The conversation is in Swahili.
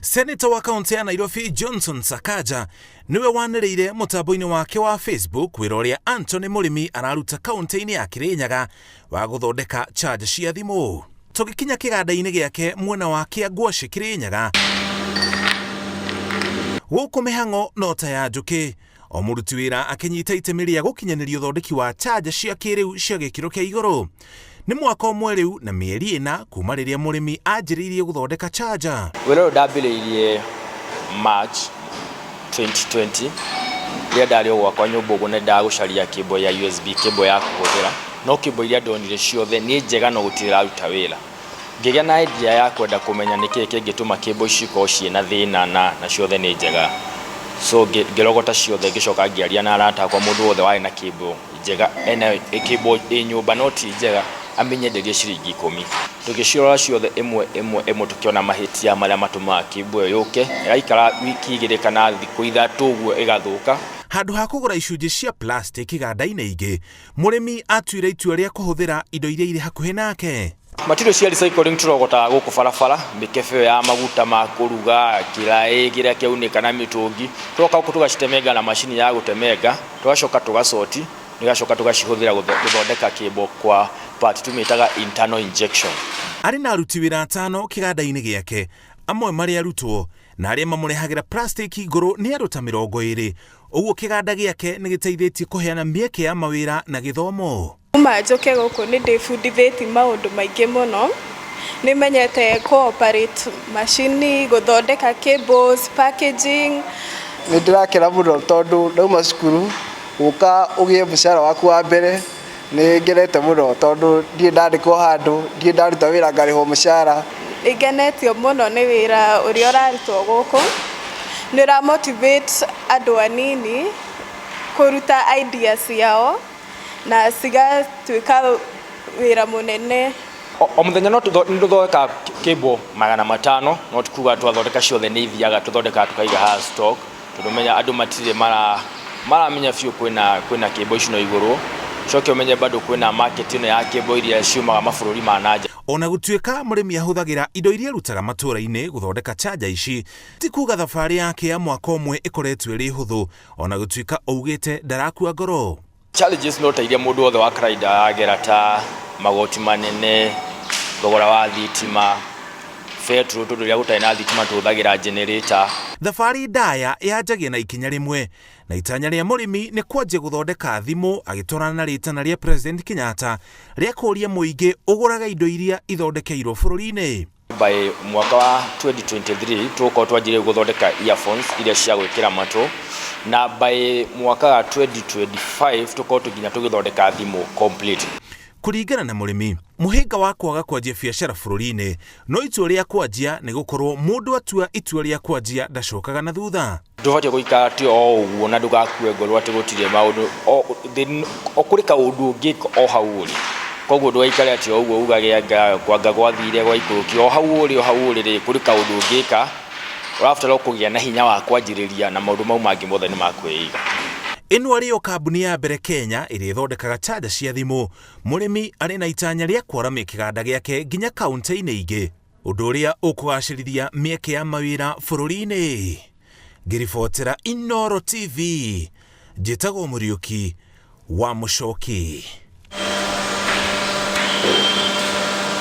Senator wa kaunti ya Nairobi Johnson Sakaja niwe wanĩrĩire mũtambo-inĩ wake wa Facebook wĩra ũrĩa Anthony Mũrĩmi araruta kaunti-inĩ ya Kirinyaga wa gũthondeka charger cia thimũ. Tũgĩkinya kĩganda-inĩ gĩake mwena wa Kĩangwaci Kirinyaga, gũkũ mĩhang'o no ta ya njũkĩ, o mũruti wĩra akĩnyita itemi rĩa gũkinyanĩria ũthondeki wa charger cia kĩrĩu cia gĩkĩro kĩa igũrũ. Nĩ mwaka ũmwe rĩu na mĩeri ĩna kuma rĩrĩa Mũrĩmi anjĩrĩirie gũthondeka charger. Wĩra ũyũ ndambĩrĩirie March 2020 rĩrĩa ndarĩ o gwakwa nyũmba ũguo nĩndaga gũcaria cable ya USB, cable ya kũhũthĩra, no cable iria ndonire ciothe nĩ njega no gũtirĩ iraruta wĩra. Ngĩgĩa na idea ya kwenda kũmenya nĩkĩĩ kĩngĩtũma cable ici ikorwo ciĩna thĩna na ciothe nĩ njega. So ngĩrogota ciothe ngĩcoka ngĩaria na arata akwa mũndũ wothe warĩ na cable njega, ena cable ĩ nyũmba no ti njega amenyenderie ciringi 10. Tũgĩcirora ciothe ĩmwe tũkĩona mahĩtia marĩa matũmaga cable ĩyo yũke, ĩgaikara wiki 2 kana thikũ 3 ũguo ĩgathũka. Handũ ha kũgũra icunjĩ cia plastic iganda-inĩ ingĩ, Mũrĩmi atuire itua rĩa kũhũthĩra indo iria irĩ hakuhĩ nake. Material cia recycling tũrogotaga gũkũ barabara, mĩkebe ya maguta ma kũruga, kĩraĩ kĩrĩa kĩaunĩka na mĩtũngi, tũgoka gũkũ tũgacitemenga na macini ya gũtemenga, tũgacoka tũgacoti, tũgacoka tũgacihũthĩra gũthondeka cable kwa part tumĩtaga internal injection. Arĩ na aruti wĩra 5 kĩganda-inĩ gĩake, amwe marĩ arutwo na arĩa mamũrehagĩra plastic igũrũ nĩ andũ ta 20. Ũguo kĩganda gĩake nĩ gĩteithĩtie kũheana mĩeke ya mawĩra na gĩthomo. Kuma njoke gũkũ nĩ ndĩbundithĩtie maũndũ maingĩ mũno. Nĩmenyete co-operate macini, gũthondeka cables, packaging. Nĩ ndĩrakena mũno tondũ ndauma cukuru gũka ũgĩe mũcara waku wa mbere. Nĩ ngenete mũno tondũ ndiĩ ndandĩkwo handũ, ndiĩ ndaruta wĩra ngarĩhwo mũcara. Nĩngenetio mũno nĩ wĩra ũrĩa ũrarutwo gũkũ. Nĩ ũra motivate andũ anini kũruta ideas ciao na cigatuĩka wĩra mũnene. O mũthenya no tũthondeka cable 500, no tikuga twathondeka ciothe nĩ ithiaga, tũthondeka tũkaiga ha stock, tondũ menya andũ matirĩ maramenya biũ kwĩna cable ici no igũrũ. Coke umenye bado kwĩna market ĩno ya cable iria ciumaga mabũrũri ma nanja. Ona gũtuĩka Mũrĩmi ahũthagĩra indo iria rutaga matũũra-inĩ gũthondeka charger ici, ti kuga thabarĩ yake ya mwaka ũmwe ĩkoretwo ĩrĩ hũthũ, ona gũtuĩka ougĩte ndarakua ngoro. Challenges no ta iria mũndũ wothe wa kawaida agera ta magoti manene, thogora wa thitima, petrol tondũ rĩrĩa gũtarĩ na thitima tũhũthagĩra generator. Thabarĩ ndaya yanjagia na ikinya rĩmwe, na itanya rĩa Mũrĩmi nĩ kwanjia gũthondeka thimũ agĩtwarana na rĩtana rĩa President Kenyatta rĩa kũria mũingĩ ũgũraga indo iria ithondekeirwo bũrũri-inĩ. By mwaka wa 2023 tũkorwo twanjĩrĩirie gũthondeka earphones iria cia gwĩkĩra matũ, na by mwaka wa 2025 tũkorwo tũkinya tũgĩthondeka thimũ complete. Kũringana na Mũrĩmi, mũhĩnga wa kwaga kwanjia biacara bũrũri-inĩ no itua rĩa kwanjia nĩ gũkorwo mũndũ atua itua rĩa kwanjia ndacokaga na thutha. Ndũbatiĩ gũikara atĩ o ũguo na ndũgakue ngoro atĩ gũtirĩ maũndũ o kũrĩ kaũndũ ũngĩka o hau ũrĩ. Koguo ndũgaikare atĩ o ũguo ugagĩa kwanga gwathire gwa ikũrũkio o hau ũrĩ kũrĩ kaũndũ ũngĩka, ũrabatara kũgĩa na hinya wa kwanjĩrĩria na maũndũ mau mangĩ mothe nĩ makwĩiga. Ĩno arĩ o kambuni ya mbere Kenya ĩrĩa ĩthondekaga charger cia thimũ. Mũrĩmi arĩ na itanya rĩa kwaramia kĩganda gĩake nginya kaunti-inĩ ingĩ, ũndũ ũrĩa ũkũgacĩrithia mĩeke ya mawĩra bũrũri-inĩ. Ngĩribotera Inooro TV, njĩtagwo Mũriũki wa Mũchoki.